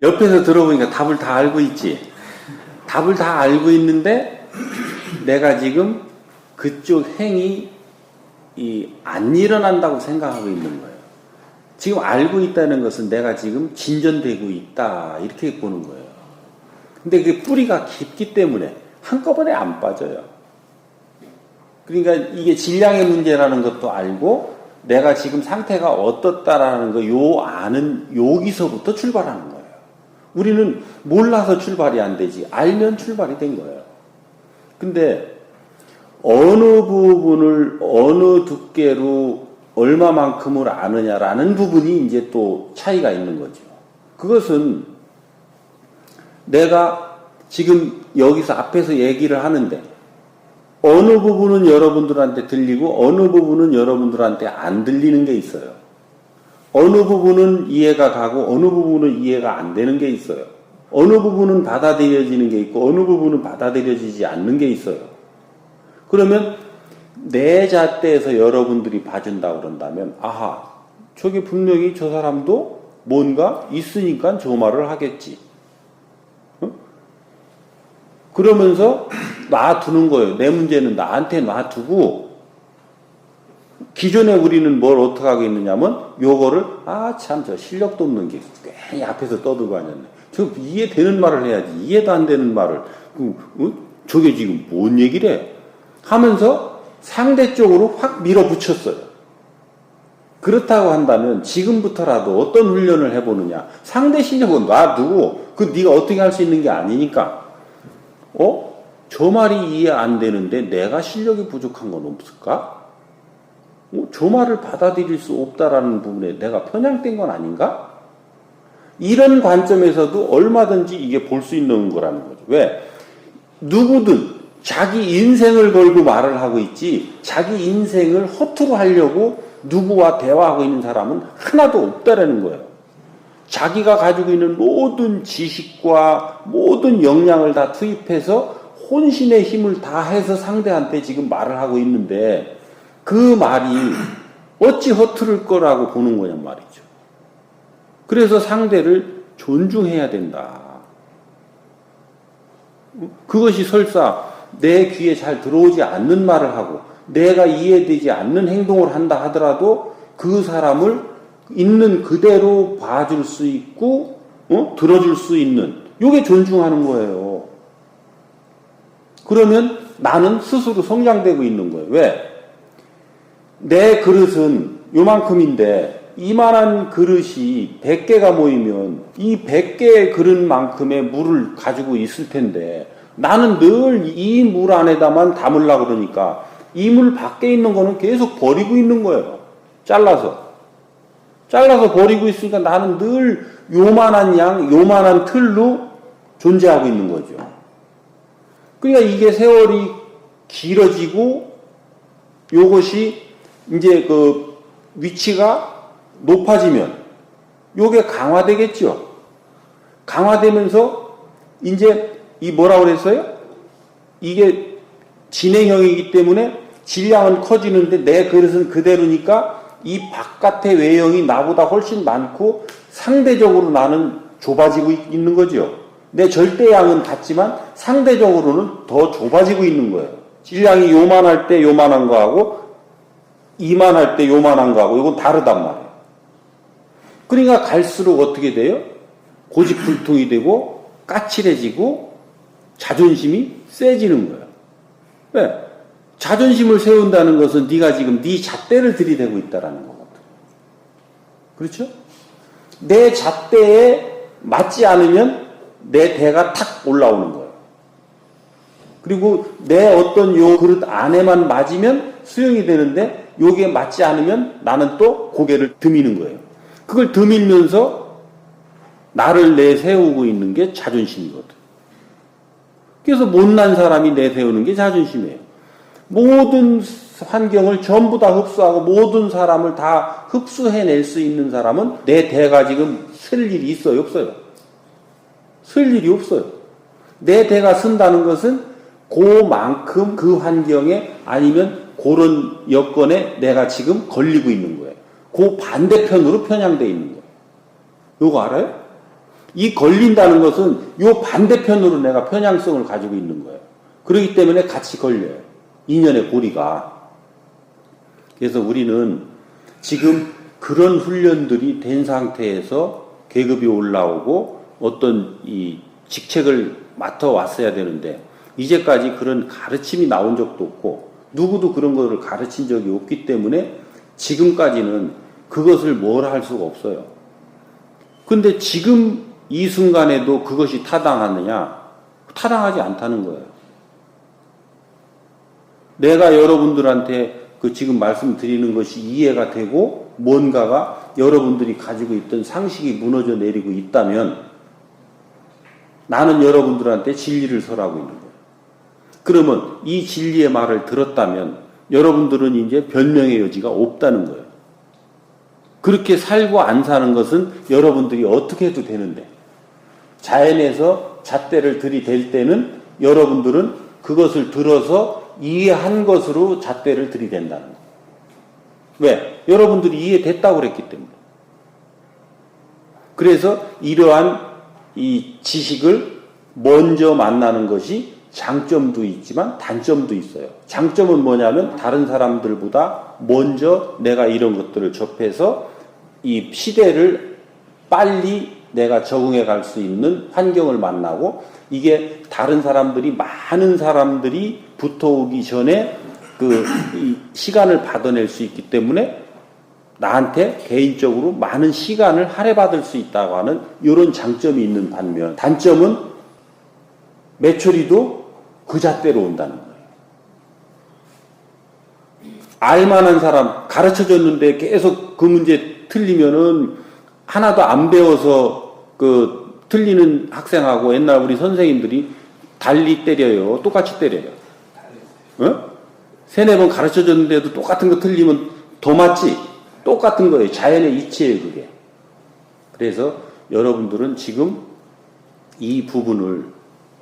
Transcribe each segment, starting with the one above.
옆에서 들어보니까 답을 다 알고 있지. 답을 다 알고 있는데 내가 지금 그쪽 행위 안 일어난다고 생각하고 있는 거예요. 지금 알고 있다는 것은 내가 지금 진전되고 있다 이렇게 보는 거예요. 근데 그 뿌리가 깊기 때문에 한꺼번에 안 빠져요. 그러니까 이게 질량의 문제라는 것도 알고 내가 지금 상태가 어떻다라는 거 요 아는 여기서부터 출발하는 거예요. 우리는 몰라서 출발이 안 되지 알면 출발이 된 거예요. 근데 어느 부분을 어느 두께로 얼마만큼을 아느냐라는 부분이 이제 또 차이가 있는 거죠. 그것은 내가 지금 여기서 앞에서 얘기를 하는데 어느 부분은 여러분들한테 들리고 어느 부분은 여러분들한테 안 들리는 게 있어요. 어느 부분은 이해가 가고 어느 부분은 이해가 안 되는 게 있어요. 어느 부분은 받아들여지는 게 있고 어느 부분은 받아들여지지 않는 게 있어요. 그러면 내 잣대에서 여러분들이 봐준다고 그런다면 아하, 저게 분명히 저 사람도 뭔가 있으니까 저 말을 하겠지. 그러면서 놔두는 거예요. 내 문제는 나한테 놔두고 기존에 우리는 뭘 어떻게 하고 있느냐면 요거를 참 저 실력도 없는 게 괜히 앞에서 떠들고 앉았네. 저 이해되는 말을 해야지. 이해도 안 되는 말을 저게 지금 뭔 얘기를 해? 하면서 상대쪽으로 확 밀어붙였어요. 그렇다고 한다면 지금부터라도 어떤 훈련을 해보느냐. 상대 실력은 놔두고 네가 어떻게 할 수 있는 게 아니니까 저 말이 이해 안 되는데 내가 실력이 부족한 건 없을까? 저 말을 받아들일 수 없다라는 부분에 내가 편향된 건 아닌가? 이런 관점에서도 얼마든지 이게 볼 수 있는 거라는 거죠. 왜? 누구든 자기 인생을 걸고 말을 하고 있지 자기 인생을 허투루 하려고 누구와 대화하고 있는 사람은 하나도 없다라는 거예요. 자기가 가지고 있는 모든 지식과 모든 역량을 다 투입해서 혼신의 힘을 다해서 상대한테 지금 말을 하고 있는데 그 말이 어찌 허투를 거라고 보는 거냔 말이죠. 그래서 상대를 존중해야 된다. 그것이 설사 내 귀에 잘 들어오지 않는 말을 하고 내가 이해되지 않는 행동을 한다 하더라도 그 사람을 있는 그대로 봐줄 수 있고 들어줄 수 있는 이게 존중하는 거예요. 그러면 나는 스스로 성장되고 있는 거예요. 왜? 내 그릇은 요만큼인데 이만한 그릇이 100개가 모이면 이 100개의 그릇만큼의 물을 가지고 있을 텐데 나는 늘 이 물 안에다만 담으려고 그러니까 이 물 밖에 있는 거는 계속 버리고 있는 거예요. 잘라서 버리고 있으니까 나는 늘 요만한 양, 요만한 틀로 존재하고 있는 거죠. 그러니까 이게 세월이 길어지고 요것이 이제 그 위치가 높아지면 요게 강화되겠죠. 강화되면서 이제 이 뭐라고 그랬어요? 이게 진행형이기 때문에 질량은 커지는데 내 그릇은 그대로니까 이 바깥의 외형이 나보다 훨씬 많고 상대적으로 나는 좁아지고 있는 거죠. 내 절대양은 같지만 상대적으로는 더 좁아지고 있는 거예요. 질량이 요만할 때 요만한 거하고 이만할 때 요만한 거하고 이건 다르단 말이에요. 그러니까 갈수록 어떻게 돼요? 고집불통이 되고 까칠해지고 자존심이 세지는 거예요. 왜? 자존심을 세운다는 것은 네가 지금 네 잣대를 들이대고 있다라는 거거든. 그렇죠? 내 잣대에 맞지 않으면 내 대가 탁 올라오는 거예요. 그리고 내 어떤 요 그릇 안에만 맞으면 수용이 되는데 요게 맞지 않으면 나는 또 고개를 드미는 거예요. 그걸 드밀면서 나를 내세우고 있는 게 자존심이거든. 그래서 못난 사람이 내세우는 게 자존심이에요. 모든 환경을 전부 다 흡수하고 모든 사람을 다 흡수해낼 수 있는 사람은 내 대가 지금 쓸 일이 있어요? 없어요? 쓸 일이 없어요. 내 대가 쓴다는 것은 그만큼 그 환경에 아니면 그런 여건에 내가 지금 걸리고 있는 거예요. 그 반대편으로 편향되어 있는 거예요. 이거 알아요? 이 걸린다는 것은 요 반대편으로 내가 편향성을 가지고 있는 거예요. 그렇기 때문에 같이 걸려요. 인연의 고리가. 그래서 우리는 지금 그런 훈련들이 된 상태에서 계급이 올라오고 어떤 이 직책을 맡아왔어야 되는데 이제까지 그런 가르침이 나온 적도 없고 누구도 그런 것을 가르친 적이 없기 때문에 지금까지는 그것을 뭐라 할 수가 없어요. 근데 지금 이 순간에도 그것이 타당하느냐? 타당하지 않다는 거예요. 내가 여러분들한테 그 지금 말씀드리는 것이 이해가 되고 뭔가가 여러분들이 가지고 있던 상식이 무너져 내리고 있다면 나는 여러분들한테 진리를 설하고 있는 거예요. 그러면 이 진리의 말을 들었다면 여러분들은 이제 변명의 여지가 없다는 거예요. 그렇게 살고 안 사는 것은 여러분들이 어떻게 해도 되는데 자연에서 잣대를 들이댈 때는 여러분들은 그것을 들어서 이해한 것으로 잣대를 들이댄다는 거예요. 왜? 여러분들이 이해됐다고 그랬기 때문에. 그래서 이러한 이 지식을 먼저 만나는 것이 장점도 있지만 단점도 있어요. 장점은 뭐냐면 다른 사람들보다 먼저 내가 이런 것들을 접해서 이 시대를 빨리 내가 적응해 갈 수 있는 환경을 만나고 이게 다른 사람들이 많은 사람들이 붙어오기 전에 이 시간을 받아낼 수 있기 때문에 나한테 개인적으로 많은 시간을 할애받을 수 있다고 하는 이런 장점이 있는 반면 단점은 매초리도 그 잣대로 온다는 거예요. 알만한 사람 가르쳐줬는데 계속 그 문제 틀리면은 하나도 안 배워서 그 틀리는 학생하고 옛날 우리 선생님들이 달리 때려요. 똑같이 때려요. 어? 세네 번 가르쳐줬는데도 똑같은 거 틀리면 더 맞지? 똑같은 거예요. 자연의 이치예요, 그게. 그래서 여러분들은 지금 이 부분을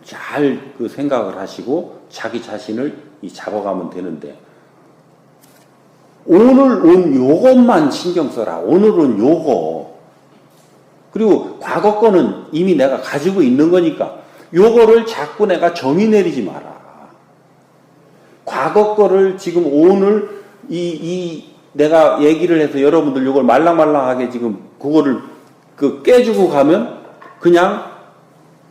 잘 그 생각을 하시고 자기 자신을 잡아가면 되는데 오늘 온 요것만 신경 써라. 오늘 온 요거. 그리고 과거 거는 이미 내가 가지고 있는 거니까 요거를 자꾸 내가 정의 내리지 마라. 과거 거를 지금 오늘 내가 얘기를 해서 여러분들 요걸 말랑말랑하게 지금 그거를 깨주고 가면 그냥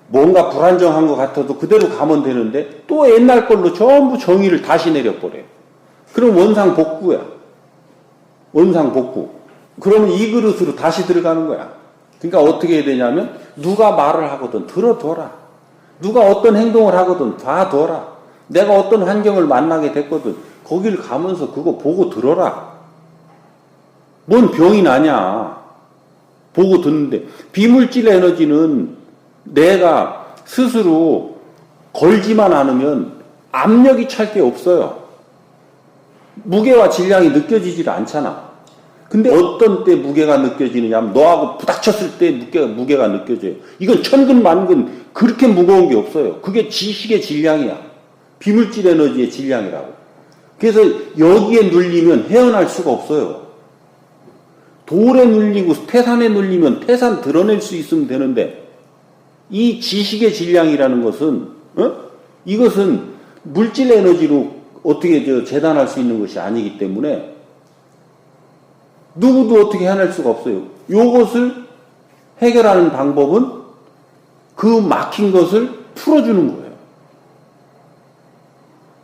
뭔가 불안정한 것 같아도 그대로 가면 되는데 또 옛날 걸로 전부 정의를 다시 내려버려요. 그럼 원상복구야. 원상복구. 그러면 이 그릇으로 다시 들어가는 거야. 그러니까 어떻게 해야 되냐면 누가 말을 하거든 들어둬라. 누가 어떤 행동을 하거든 봐둬라. 내가 어떤 환경을 만나게 됐거든 거길 가면서 그거 보고 들어라. 뭔 병이 나냐. 보고 듣는데 비물질 에너지는 내가 스스로 걸지만 않으면 압력이 찰 게 없어요. 무게와 질량이 느껴지질 않잖아. 근데 어떤 때 무게가 느껴지느냐 하면 너하고 부닥쳤을 때 무게가 느껴져요. 이건 천근만근 그렇게 무거운 게 없어요. 그게 지식의 질량이야. 비물질 에너지의 질량이라고. 그래서 여기에 눌리면 헤어날 수가 없어요. 돌에 눌리고 태산에 눌리면 태산 드러낼 수 있으면 되는데 이 지식의 질량이라는 것은 이것은 물질 에너지로 어떻게 재단할 수 있는 것이 아니기 때문에 누구도 어떻게 해낼 수가 없어요. 이것을 해결하는 방법은 그 막힌 것을 풀어주는 거예요.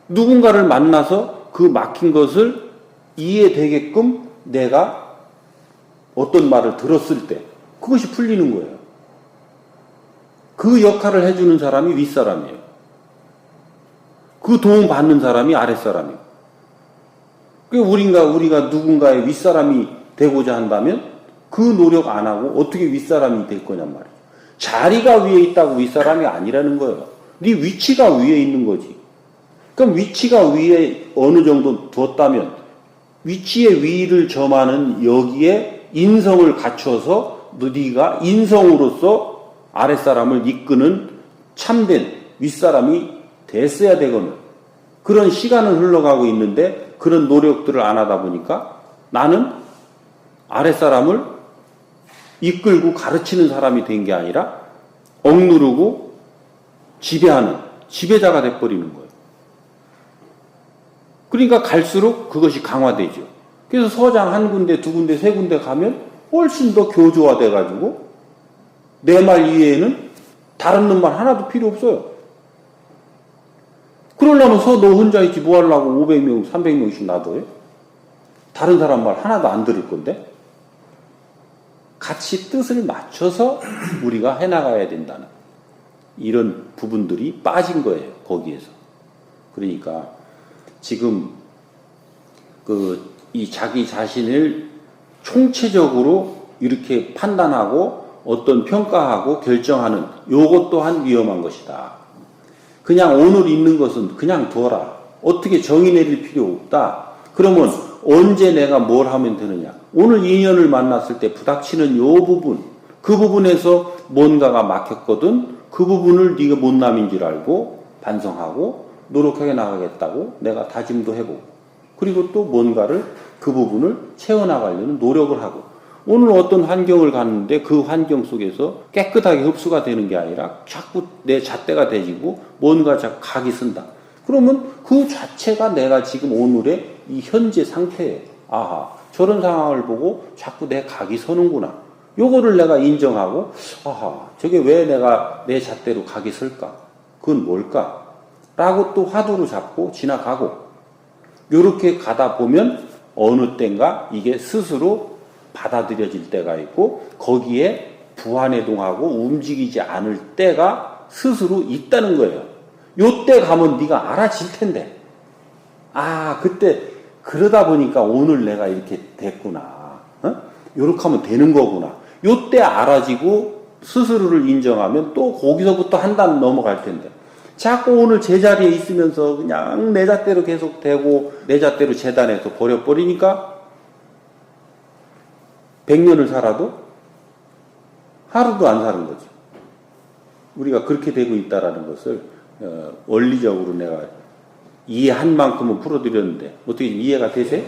누군가를 만나서 그 막힌 것을 이해되게끔 내가 어떤 말을 들었을 때 그것이 풀리는 거예요. 그 역할을 해주는 사람이 윗사람이에요. 그 도움 받는 사람이 아랫사람이에요. 우리가 누군가의 윗사람이 되고자 한다면 그 노력 안 하고 어떻게 윗사람이 될 거냔 말이에요. 자리가 위에 있다고 윗사람이 아니라는 거예요. 네 위치가 위에 있는 거지. 그럼 위치가 위에 어느 정도 두었다면 위치의 위를 점하는 여기에 인성을 갖춰서 네가 인성으로서 아랫사람을 이끄는 참된 윗사람이 됐어야 되거든. 그런 시간은 흘러가고 있는데 그런 노력들을 안 하다 보니까 나는 아랫사람을 이끌고 가르치는 사람이 된 게 아니라 억누르고 지배하는 지배자가 돼버리는 거예요. 그러니까 갈수록 그것이 강화되죠. 그래서 서장 한 군데, 두 군데, 세 군데 가면 훨씬 더 교조화돼가지고 내 말 이외에는 다른 놈 말 하나도 필요 없어요. 그러려면 너 혼자 있지 뭐 하려고 500명, 300명씩 놔둬요? 다른 사람 말 하나도 안 들을 건데? 같이 뜻을 맞춰서 우리가 해나가야 된다는 이런 부분들이 빠진 거예요. 거기에서. 그러니까 지금 이 자기 자신을 총체적으로 이렇게 판단하고 어떤 평가하고 결정하는 요것 또한 위험한 것이다. 그냥 오늘 있는 것은 그냥 둬라. 어떻게 정의 내릴 필요 없다. 그러면 언제 내가 뭘 하면 되느냐. 오늘 인연을 만났을 때 부닥치는 요 부분, 그 부분에서 뭔가가 막혔거든. 그 부분을 네가 못남인 줄 알고 반성하고 노력하게 나가겠다고 내가 다짐도 해보고 그리고 또 뭔가를 그 부분을 채워나가려는 노력을 하고 오늘 어떤 환경을 갔는데 그 환경 속에서 깨끗하게 흡수가 되는 게 아니라 자꾸 내 잣대가 대지고 뭔가 자꾸 각이 쓴다. 그러면 그 자체가 내가 지금 오늘의 이 현재 상태예요. 아하, 저런 상황을 보고 자꾸 내 각이 서는구나. 요거를 내가 인정하고 아하, 저게 왜 내가 내 잣대로 각이 설까? 그건 뭘까? 라고 또 화두를 잡고 지나가고 요렇게 가다 보면 어느 때인가 이게 스스로 받아들여질 때가 있고 거기에 부안해동하고 움직이지 않을 때가 스스로 있다는 거예요. 요때 가면 네가 알아질 텐데 아 그때 그러다 보니까 오늘 내가 이렇게 됐구나. 요렇게 하면 되는 거구나. 요때 알아지고 스스로를 인정하면 또 거기서부터 한 단 넘어갈 텐데 자꾸 오늘 제자리에 있으면서 그냥 내 잣대로 계속 되고 내 잣대로 재단해서 버려버리니까 100년을 살아도 하루도 안 사는 거죠. 우리가 그렇게 되고 있다는 것을 원리적으로 내가 이해한 만큼은 풀어드렸는데 어떻게 이해가 되세요?